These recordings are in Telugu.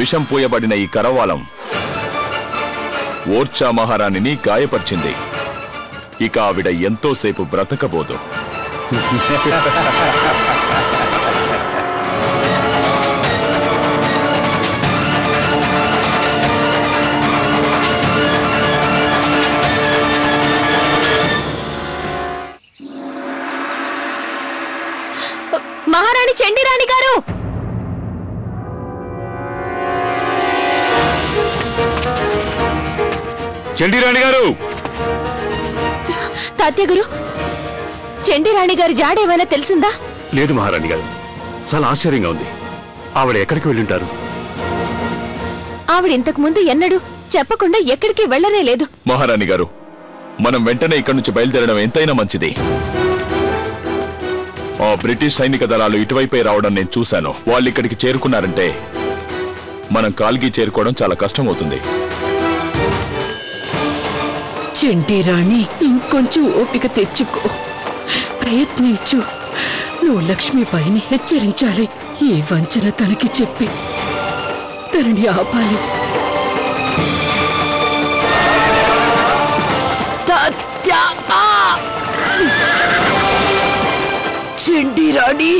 విషం పోయబడిన ఈ కరవాలం ఓర్చా మహారాణిని గాయపరిచింది. ఇక ఆవిడ ఎంతోసేపు బ్రతకబోదు. మహారాణి చండీరాణి గారు, చండీరాణి గారు! తాత్య గారు, చండీరాణి గారి జాడేమైనా తెలిసిందా? లేదు మహారాణి గారు, చాలా ఆశ్చర్యంగా ఉంది. ఆవిడ ఎక్కడికి వెళ్ళుంటారు? ఆవిడ ఇంతకు ముందు ఎన్నడూ చెప్పకుండా ఎక్కడికి వెళ్లనే లేదు. మహారాణి గారు, మనం వెంటనే ఇక్కడి నుంచి బయలుదేరడం ఎంతైనా మంచిది. ఆ బ్రిటిష్ సైనిక దళాలు ఇటువైపే రావడం నేను చూశాను. వాళ్ళు ఇక్కడికి చేరుకున్నారంటే మనం కాల్గి చేరుకోవడం చాలా కష్టమవుతుంది. చండీరాణి, ఇంకొంచెం ఓపిక తెచ్చుకో, ప్రయత్నించు. నువ్వు లక్ష్మీబాయిని హెచ్చరించాలి. ఈ వంచన తనకి చెప్పి తనని ఆపాలి. చండీరాణి,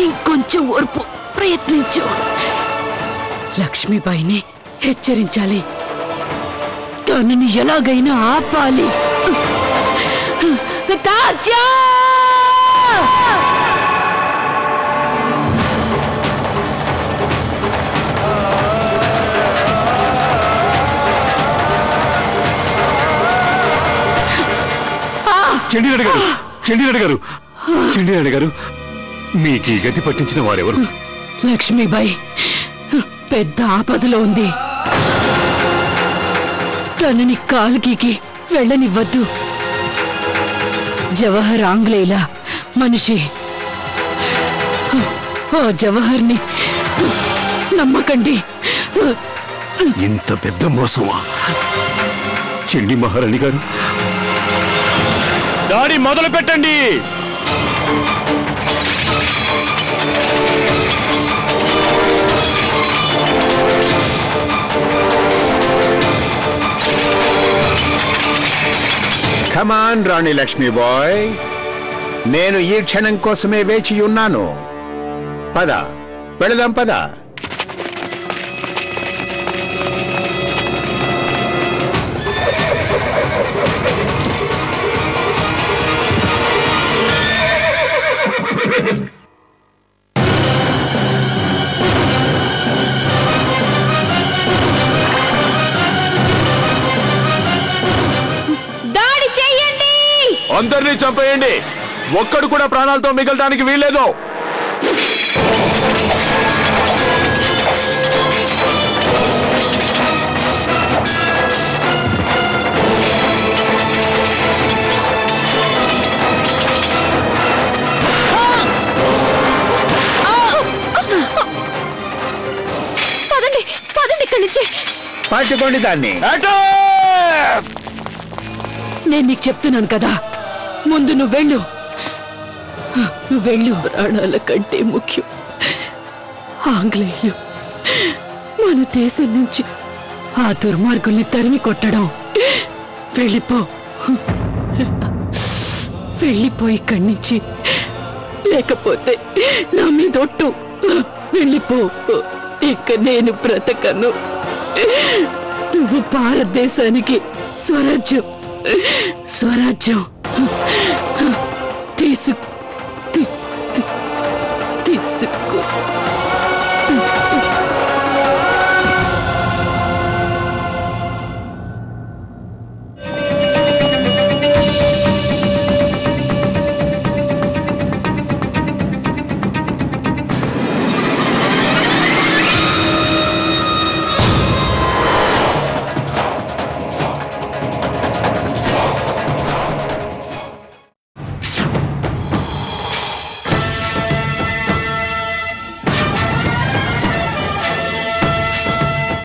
ఇంకొంచెం ఓర్పు, ప్రయత్నించు. లక్ష్మీబాయిని హెచ్చరించాలి. తనని ఎలాగైనా ఆపాలి. తాత్యా! చండీరాణి గారు, చండీరాణి గారు, చండీరాణి గారు, మీకు ఈ గతి పట్టించిన వారెవరు? లక్ష్మీబాయి పెద్ద ఆపదలో ఉంది. తనని కాల్గికి వెళ్ళనివ్వద్దు. జవహర్ ఆంగ్లేయుల మనిషి. ఆ జవహర్ని నమ్మకండి. ఇంత పెద్ద మోసమా? చండీ మహారాణి గారు, దాడి మొదలు పెట్టండి. కమాన్ రాణి లక్ష్మీబాయ్, నేను ఈ క్షణం కోసమే వేచి ఉన్నాను. పద, వెళదాం పద. అందరినీ చంపేయండి. ఒక్కడు కూడా ప్రాణాలతో మిగలడానికి వీల్లేదు. పదండి, పదండి ఇక్కడి నుంచి. పట్టుకోండి దాన్ని. నేను నీకు చెప్తున్నాను కదా, ముందు నువ్వు వెళ్ళు. ప్రాణాల కంటే ముఖ్యం. ఆంగ్లేయులు మన దేశం నుంచి ఆ దుర్మార్గుల్ని తరిమి కొట్టడం. వెళ్ళిపోయి ఇక్కడి నుంచి, లేకపోతే నా మీదొట్టు. వెళ్ళిపో, ఇక నేను బ్రతకను. నువ్వు భారతదేశానికి స్వరాజ్యం తీసుకో.